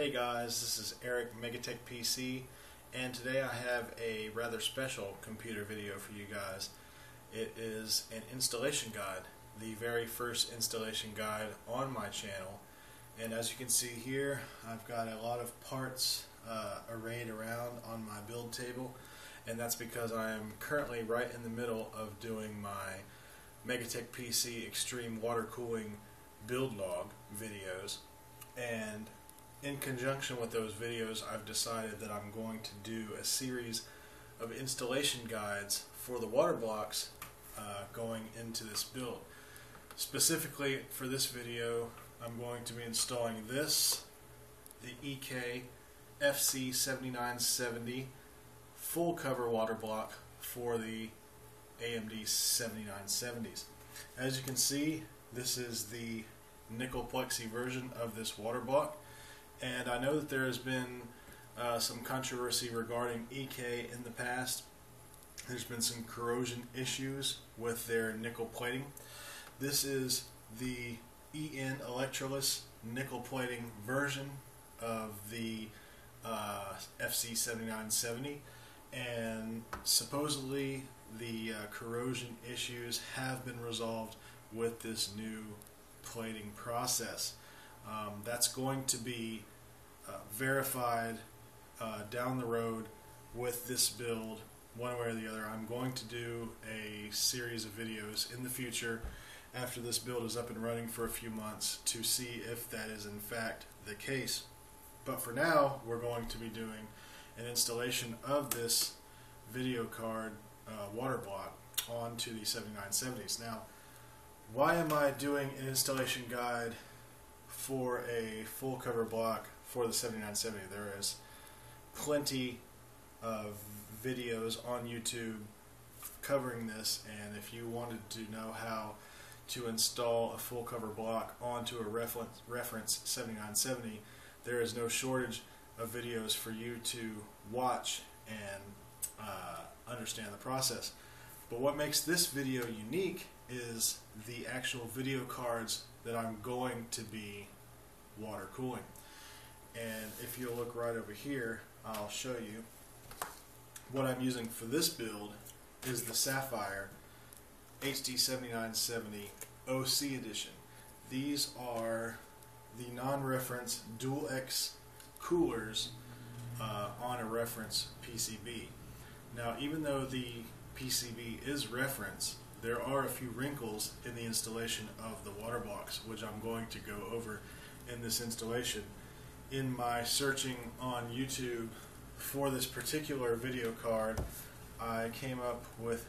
Hey guys, this is Eric Megatech PC, and today I have a rather special computer video for you guys. It is an installation guide, the very first installation guide on my channel. And as you can see here, I've got a lot of parts arrayed around on my build table, and that's because I am currently right in the middle of doing my Megatech PC Extreme Water Cooling build log videos. And in conjunction with those videos, I've decided that I'm going to do a series of installation guides for the water blocks going into this build. Specifically for this video, I'm going to be installing this, the EK FC7970 full cover water block for the AMD 7970s. As you can see, this is the nickel plexi version of this water block. And I know that there has been some controversy regarding EK in the past. There's been some corrosion issues with their nickel plating. This is the EN Electroless nickel plating version of the FC7970, and supposedly the corrosion issues have been resolved with this new plating process. That's going to be verified down the road with this build, one way or the other. I'm going to do a series of videos in the future after this build is up and running for a few months to see if that is in fact the case. But for now, we're going to be doing an installation of this video card water block onto the 7970s. Now, why am I doing an installation guide for a full cover block for the 7970? There is plenty of videos on YouTube covering this, and if you wanted to know how to install a full cover block onto a reference 7970, there is no shortage of videos for you to watch and understand the process. But what makes this video unique is the actual video cards that I'm going to be water cooling. And if you'll look right over here, I'll show you what I'm using for this build is the Sapphire HD7970 OC edition. These are the non-reference dual X coolers on a reference PCB. Now, even though the PCB is reference, there are a few wrinkles in the installation of the water blocks, which I'm going to go over in this installation. In my searching on YouTube for this particular video card, I came up with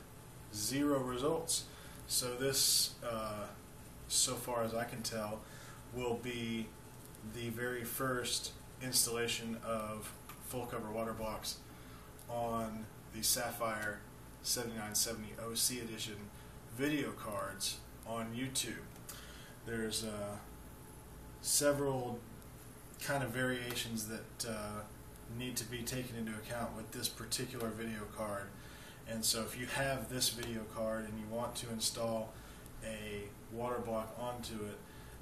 0 results. So this, so far as I can tell, will be the very first installation of full cover water blocks on the Sapphire 7970 OC edition video cards on YouTube. There's several kind of variations that need to be taken into account with this particular video card. And so if you have this video card and you want to install a water block onto it,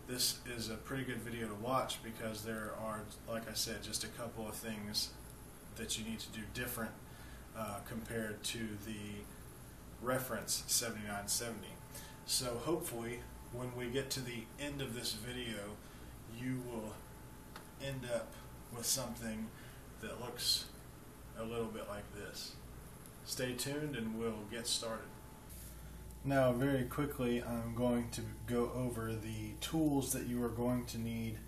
this is a pretty good video to watch, because there are, like I said, just a couple of things that you need to do different compared to the reference 7970. So hopefully when we get to the end of this video, you will end up with something that looks a little bit like this. Stay tuned and we'll get started. Now, very quickly, I'm going to go over the tools that you are going to need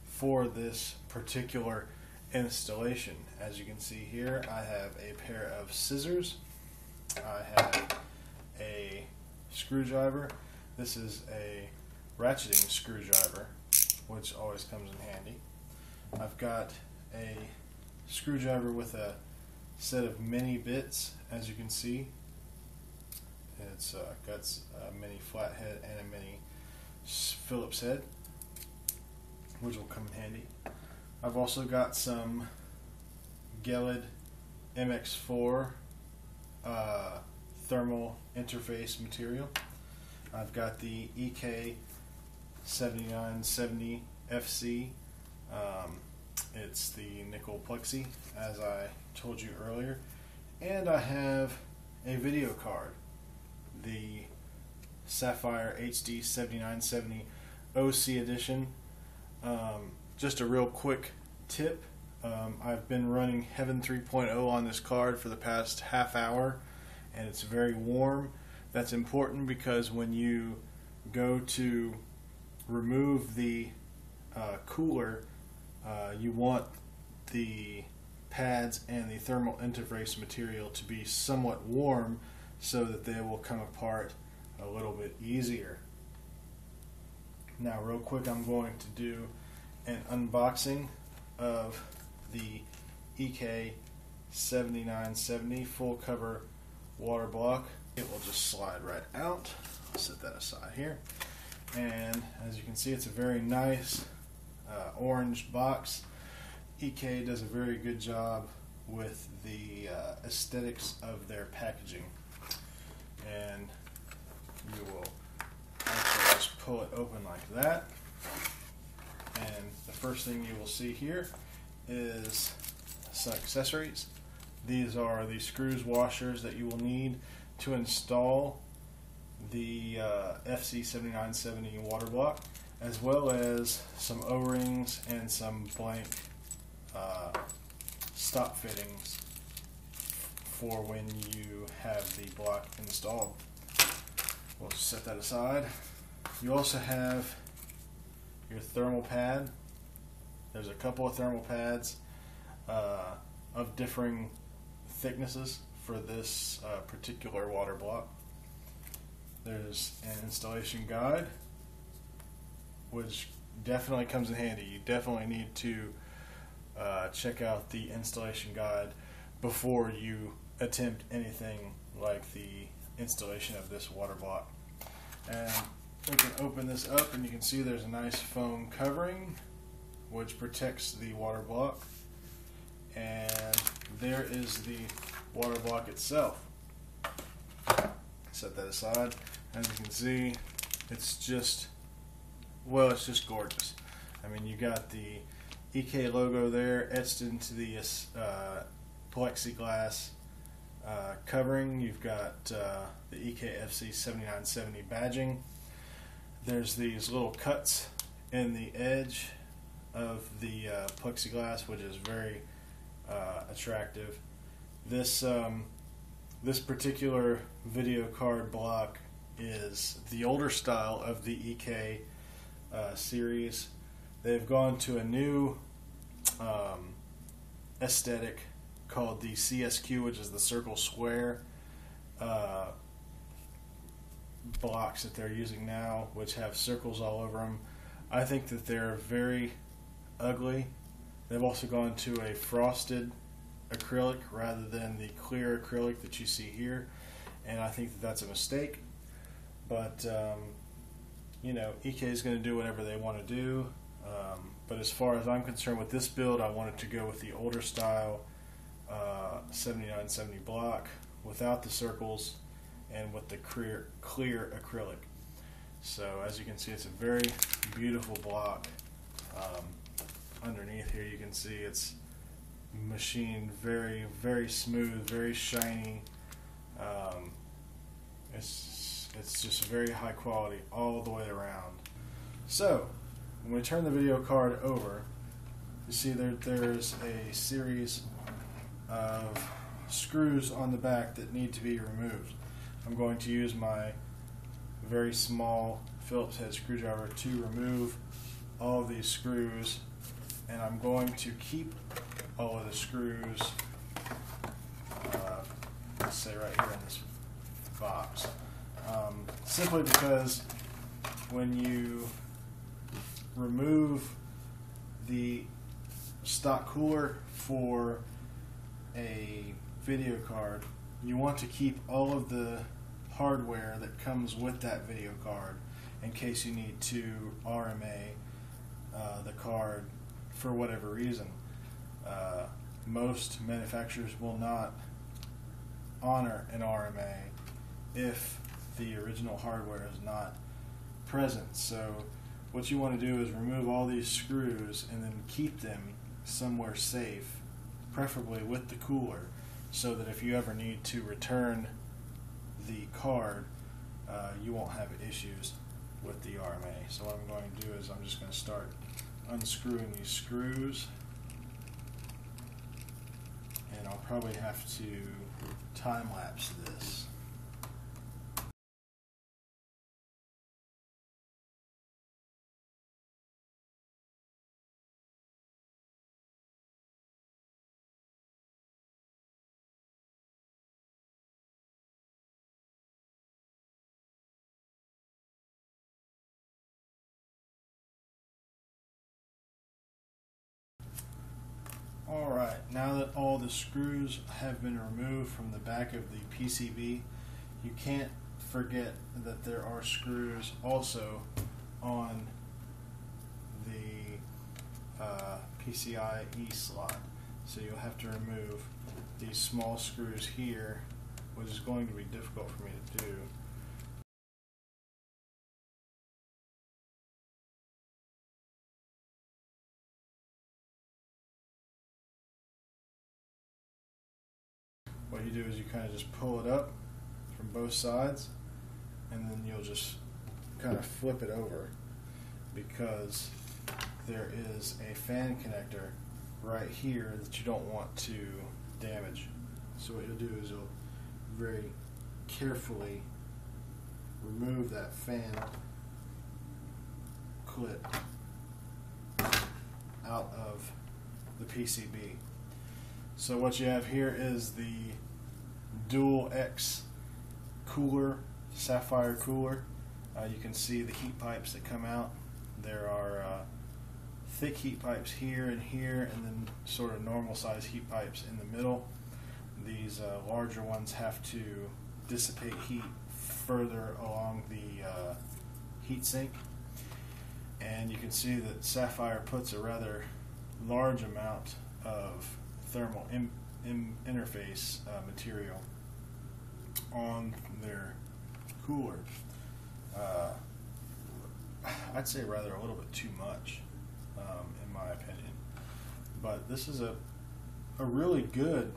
for this particular installation. As you can see here, I have a pair of scissors, I have a screwdriver. This is a ratcheting screwdriver, which always comes in handy. I've got a screwdriver with a set of mini bits, as you can see. It's got a mini flathead and a mini Phillips head, which will come in handy. I've also got some Gelid MX4 thermal interface material. I've got the EK 7970 FC. It's the nickel plexi, as I told you earlier. And I have a video card, the Sapphire HD 7970 OC edition. Just a real quick tip. I've been running Heaven 3.0 on this card for the past half hour, and it's very warm. That's important because when you go to remove the cooler, you want the pads and the thermal interface material to be somewhat warm so that they will come apart a little bit easier. Now, real quick, I'm going to do an unboxing of the EK 7970 full cover water block. It will just slide right out. I'll set that aside here. And as you can see, it's a very nice orange box. EK does a very good job with the aesthetics of their packaging. And you will also just pull it open like that. And the first thing you will see here is some accessories. These are the screws, washers that you will need to install the FC7970 water block, as well as some O-rings and some blank stop fittings for when you have the block installed. We'll just set that aside. You also have your thermal pad. There's a couple of thermal pads of differing thicknesses for this particular water block. There's an installation guide, which definitely comes in handy. You definitely need to check out the installation guide before you attempt anything like the installation of this water block. And we can open this up and you can see there's a nice foam covering which protects the water block, and there is the water block itself. Set that aside. As you can see, it's just gorgeous. I mean, you got the EK logo there etched into the plexiglass covering. You've got the EK FC 7970 badging. There's these little cuts in the edge of the plexiglass, which is very attractive. This particular video card block is the older style of the EK series. They've gone to a new aesthetic called the CSQ, which is the circle square blocks that they're using now, which have circles all over them. I think that they're very ugly. They've also gone to a frosted acrylic rather than the clear acrylic that you see here, and I think that that's a mistake. But you know, EK is going to do whatever they want to do. But as far as I'm concerned with this build, I wanted to go with the older style 7970 block without the circles and with the clear acrylic. So as you can see, it's a very beautiful block. Underneath here you can see it's machined very, very smooth, very shiny. It's just very high quality all the way around. So when we turn the video card over, you see there's a series of screws on the back that need to be removed. I'm going to use my very small Phillips head screwdriver to remove all of these screws, and I'm going to keep all of the screws, let's say right here in this box, simply because when you remove the stock cooler for a video card, you want to keep all of the hardware that comes with that video card in case you need to RMA the card for whatever reason. Most manufacturers will not honor an RMA if the original hardware is not present. So what you want to do is remove all these screws and then keep them somewhere safe, preferably with the cooler, so that if you ever need to return the card, you won't have issues with the RMA. So what I'm going to do is I'm just going to start unscrewing these screws, and I'll probably have to time lapse this. Alright, now that all the screws have been removed from the back of the PCB, you can't forget that there are screws also on the PCIe slot. So you'll have to remove these small screws here, which is going to be difficult for me to do. What you do is you kind of just pull it up from both sides, and then you'll just kind of flip it over, because there is a fan connector right here that you don't want to damage. So what you'll do is you'll very carefully remove that fan clip out of the PCB. So what you have here is the Dual X cooler, Sapphire cooler. You can see the heat pipes that come out. There are thick heat pipes here, and then sort of normal size heat pipes in the middle. These larger ones have to dissipate heat further along the heat sink. And you can see that Sapphire puts a rather large amount of thermal interface material on their cooler. I'd say rather a little bit too much, in my opinion. But this is a really good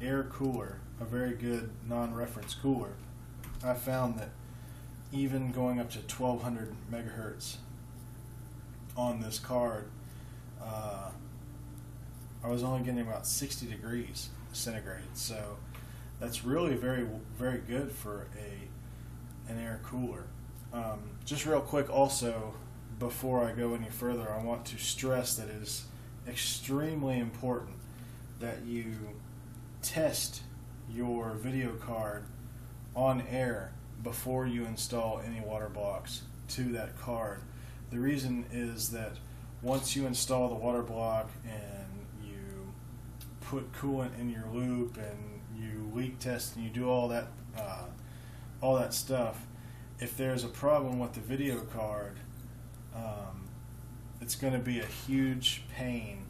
air cooler, a very good non-reference cooler. I found that even going up to 1200 megahertz on this card, I was only getting about 60 degrees centigrade, so that's really very, very good for an air cooler. Just real quick also, before I go any further, I want to stress that it is extremely important that you test your video card on air before you install any water blocks to that card. The reason is that once you install the water block and you put coolant in your loop and you leak test and you do all that stuff, if there's a problem with the video card, it's going to be a huge pain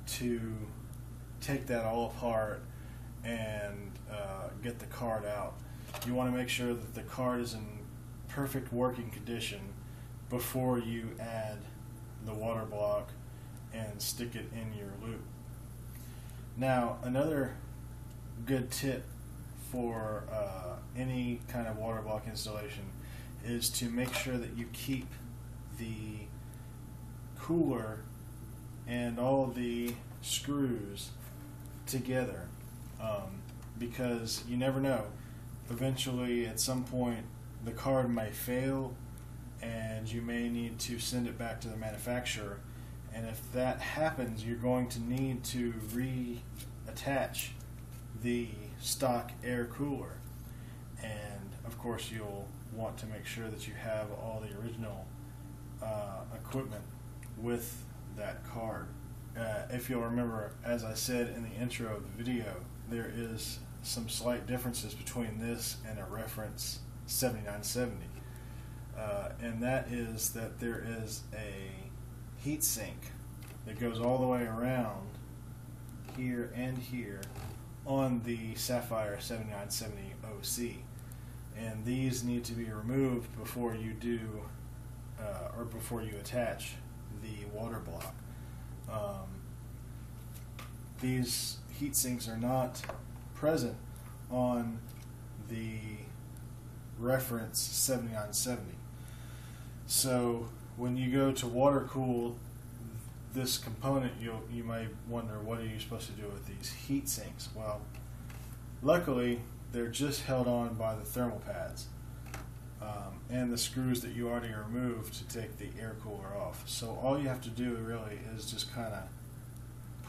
to take that all apart and get the card out. You want to make sure that the card is in perfect working condition before you add the water block and stick it in your loop. Now, another good tip for any kind of water block installation is to make sure that you keep the cooler and all the screws together, because you never know. Eventually, at some point, the card may fail and you may need to send it back to the manufacturer, and if that happens, you're going to need to reattach the stock air cooler, and of course you'll want to make sure that you have all the original equipment with that card. If you'll remember, as I said in the intro of the video, there is some slight differences between this and a reference 7970. And that is that there is a heat sink that goes all the way around here and here on the Sapphire 7970 OC, and these need to be removed before you do before you attach the water block. these heat sinks are not present on the reference 7970. So when you go to water cool this component, you may wonder, what are you supposed to do with these heat sinks? Well, luckily they're just held on by the thermal pads and the screws that you already removed to take the air cooler off. So all you have to do really is just kind of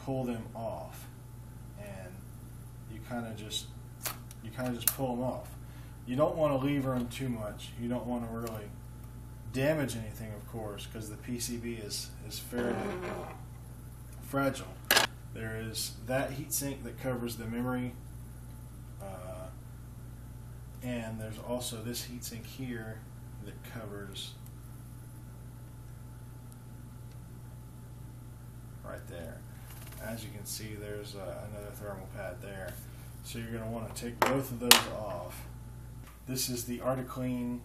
pull them off, and you kind of just pull them off. You don't want to lever them too much. You don't want to really damage anything, of course, because the PCB is fairly fragile. There is that heatsink that covers the memory, and there's also this heatsink here that covers right there. As you can see, there's another thermal pad there. So you're going to want to take both of those off. This is the ArtiClean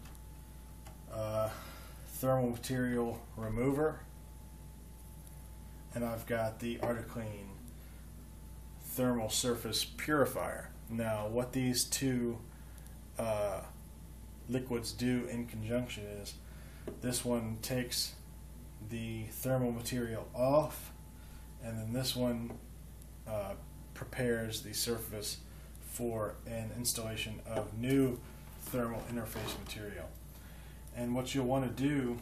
thermal material remover, and I've got the ArtiClean thermal surface purifier. Now, what these two liquids do in conjunction is this one takes the thermal material off, and then this one prepares the surface for an installation of new thermal interface material. And what you'll want to do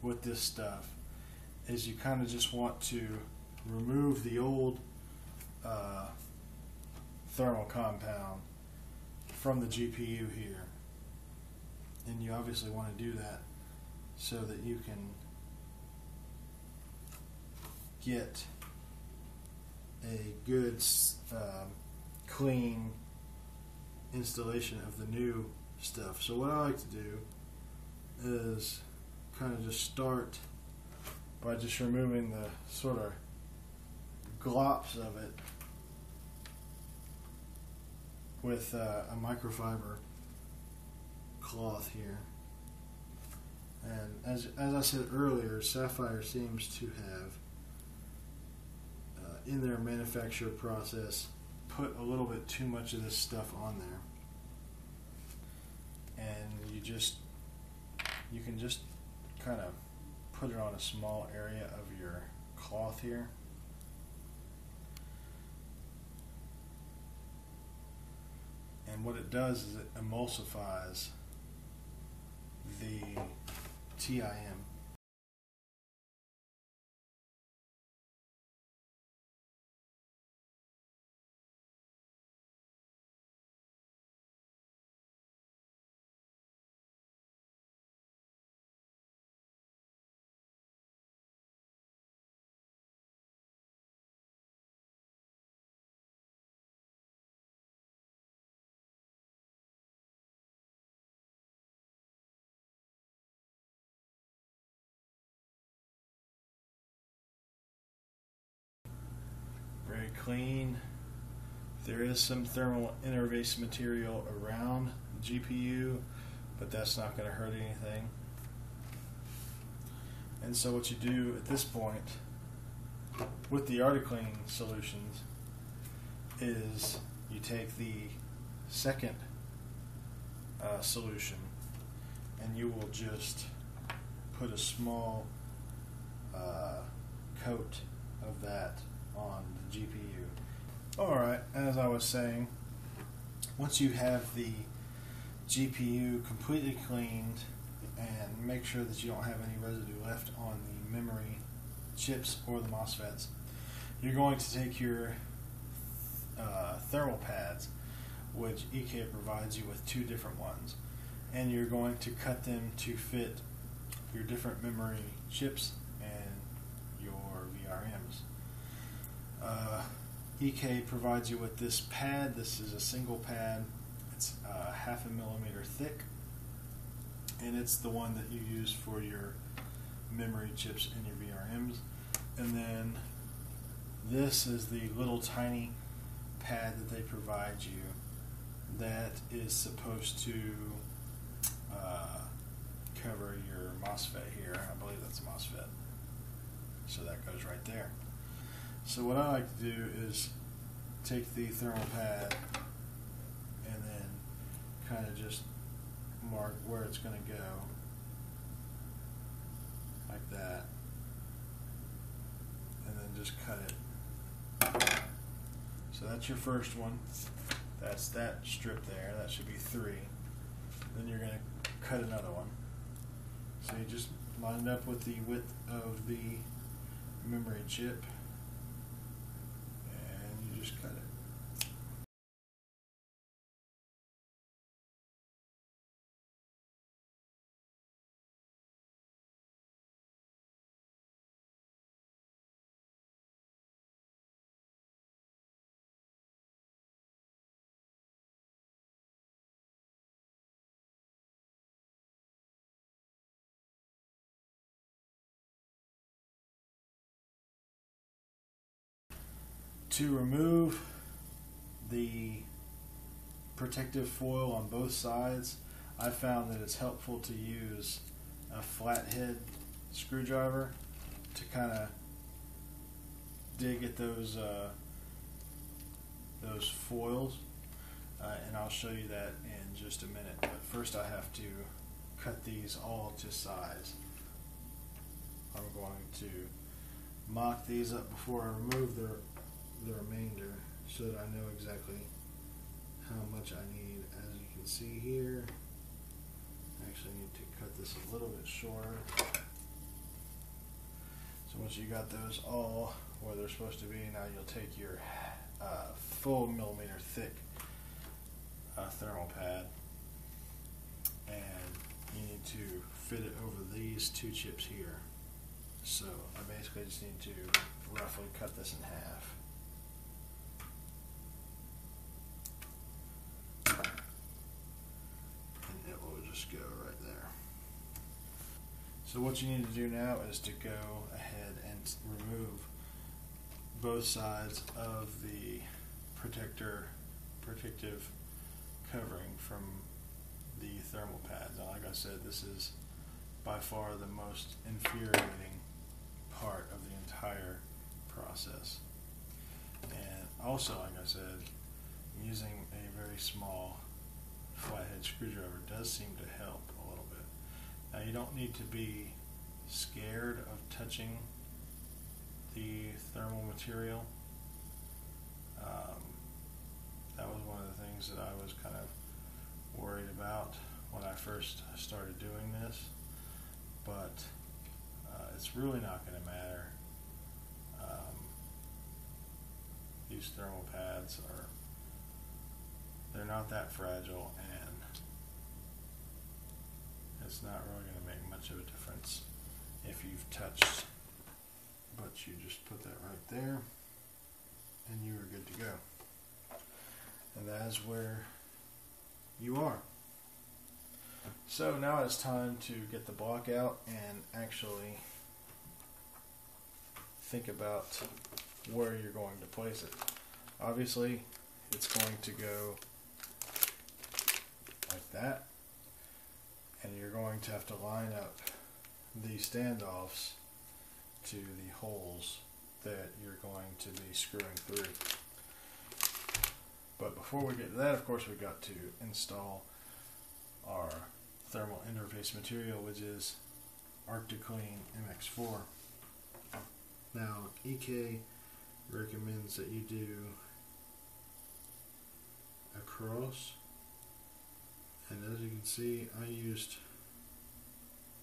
with this stuff is you kind of just want to remove the old thermal compound from the GPU here, and you obviously want to do that so that you can get a good clean installation of the new stuff. So what I like to do is kind of just start by just removing the sort of glops of it with a microfiber cloth here. And as I said earlier, Sapphire seems to have in their manufacture process put a little bit too much of this stuff on there, and you can just kind of put it on a small area of your cloth here. And what it does is it emulsifies the TIM. Very clean. There is some thermal interface material around the GPU, but that's not going to hurt anything. And so what you do at this point with the ArtiClean solutions is you take the second solution and you will just put a small coat of that on the GPU. Alright, as I was saying, once you have the GPU completely cleaned, and make sure that you don't have any residue left on the memory chips or the MOSFETs, you're going to take your thermal pads, which EK provides you with two different ones, and you're going to cut them to fit your different memory chips and your VRMs. EK provides you with this pad. This is a single pad. It's 0.5 millimeter thick, and it's the one that you use for your memory chips and your VRMs. And then this is the little tiny pad that they provide you that is supposed to cover your MOSFET here. I believe that's a MOSFET. So that goes right there. So what I like to do is take the thermal pad and then kind of just mark where it's going to go, like that, and then just cut it. So that's your first one. That's that strip there. That should be 3. Then you're going to cut another one. So you just line it up with the width of the memory chip, and you just cut it. To remove the protective foil on both sides, I found that it's helpful to use a flathead screwdriver to kind of dig at those foils, and I'll show you that in just a minute. But first, I have to cut these all to size. I'm going to mock these up before I remove the remainder, so that I know exactly how much I need. As you can see here, I actually need to cut this a little bit shorter. So once you got those all where they're supposed to be, now you'll take your full millimeter thick thermal pad, and you need to fit it over these 2 chips here. So I basically just need to roughly cut this in half. Go right there. So what you need to do now is to go ahead and remove both sides of the protective covering from the thermal pads. Now, like I said, this is by far the most infuriating part of the entire process. And also, like I said, using a very small flathead screwdriver does seem to help a little bit. Now, you don't need to be scared of touching the thermal material. That was one of the things that I was kind of worried about when I first started doing this, but it's really not going to matter. These thermal pads they're not that fragile, and it's not really going to make much of a difference if you've touched, but you just put that right there and you are good to go. And that is where you are. So now it's time to get the block out and actually think about where you're going to place it. Obviously, it's going to go like that, and you're going to have to line up the standoffs to the holes that you're going to be screwing through. But before we get to that, of course, we've got to install our thermal interface material, which is Arcticlean MX4. Now, EK recommends that you do across, and as you can see, I used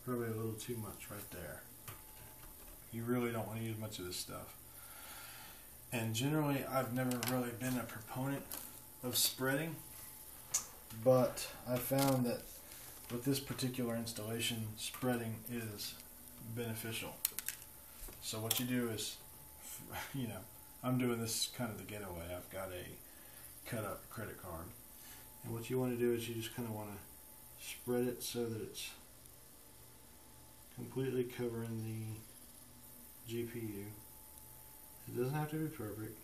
probably a little too much right there. You really don't want to use much of this stuff. And generally, I've never really been a proponent of spreading, but I found that with this particular installation, spreading is beneficial. So what you do is, I'm doing this kind of the getaway. I've got a cut up credit card, and what you want to do is you just kind of want to spread it so that it's completely covering the GPU. It doesn't have to be perfect.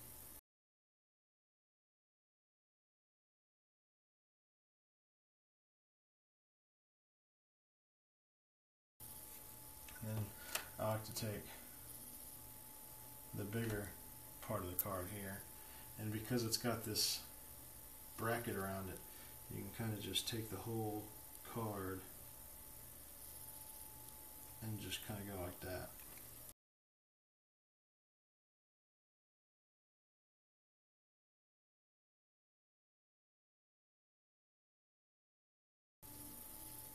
And then I like to take the bigger part of the card here. And because it's got this bracket around it, you can kind of just take the whole card and just kind of go like that.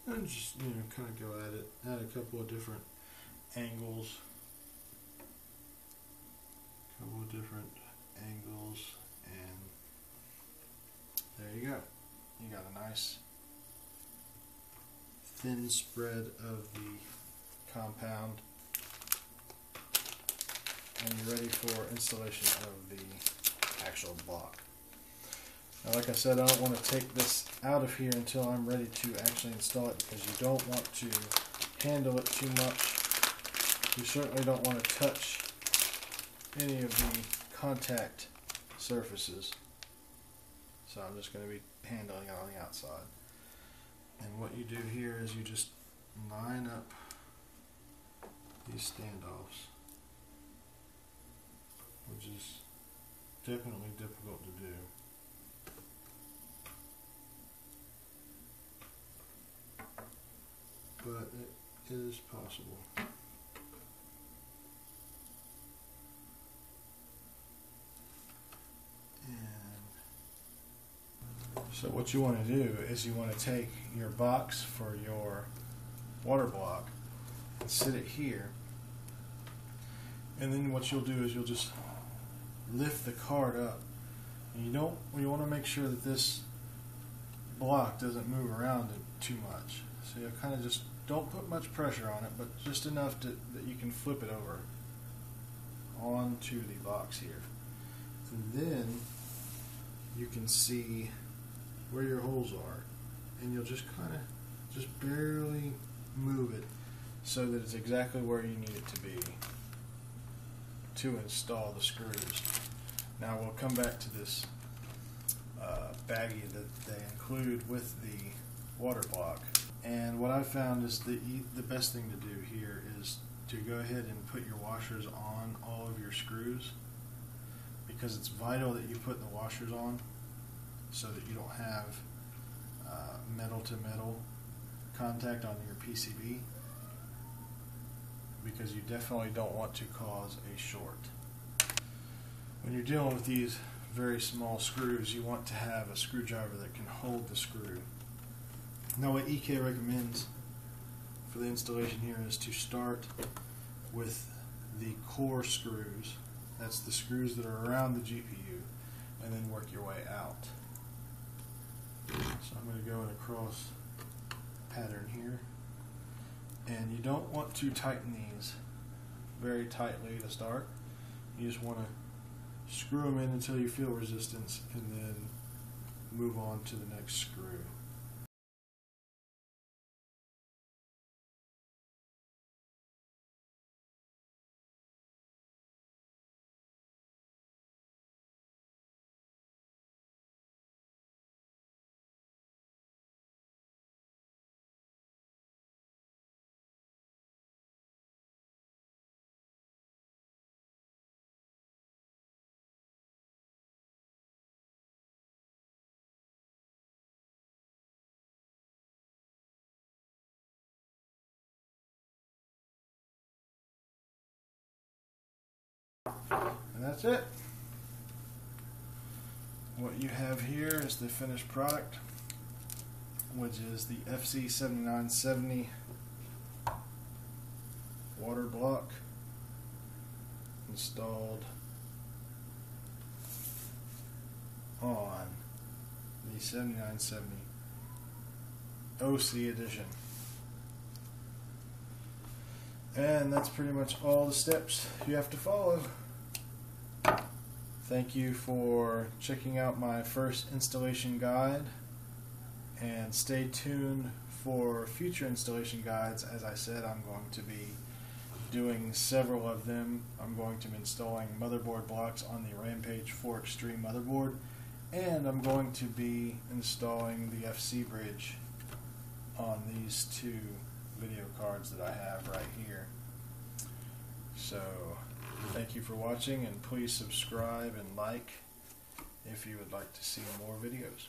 And just, kind of go at it, add a couple of different angles. And there you go. You got a nice thin spread of the compound, and you're ready for installation of the actual block. Now, like I said, I don't want to take this out of here until I'm ready to actually install it, because you don't want to handle it too much. You certainly don't want to touch any of the contact surfaces. So I'm just going to be handling it on the outside. And what you do here is you just line up these standoffs, which is definitely difficult to do. But it is possible. So what you want to do is you want to take your box for your water block and sit it here, and then what you'll do is you'll just lift the card up, and you want to make sure that this block doesn't move around it too much. So you kind of just don't put much pressure on it, but just enough that you can flip it over onto the box here, and then you can see where your holes are, and you'll just kind of just barely move it so that it's exactly where you need it to be to install the screws. Now we'll come back to this baggie that they include with the water block, and what I found is the best thing to do here is to go ahead and put your washers on all of your screws, because it's vital that you put the washers on so that you don't have metal to metal contact on your PCB, because you definitely don't want to cause a short. When you're dealing with these very small screws, you want to have a screwdriver that can hold the screw. Now what EK recommends for the installation here is to start with the core screws. That's the screws that are around the GPU, and then work your way out. So I'm going to go in a cross pattern here, and you don't want to tighten these very tightly to start. You just want to screw them in until you feel resistance, and then move on to the next screw. And that's it. What you have here is the finished product, which is the FC7970 water block installed on the 7970 OC edition. And that's pretty much all the steps you have to follow. Thank you for checking out my first installation guide, and stay tuned for future installation guides. As I said, I'm going to be doing several of them. I'm going to be installing motherboard blocks on the Rampage 4 Extreme motherboard, and I'm going to be installing the FC bridge on these two video cards that I have right here. So Thank you for watching, and please subscribe and like if you would like to see more videos.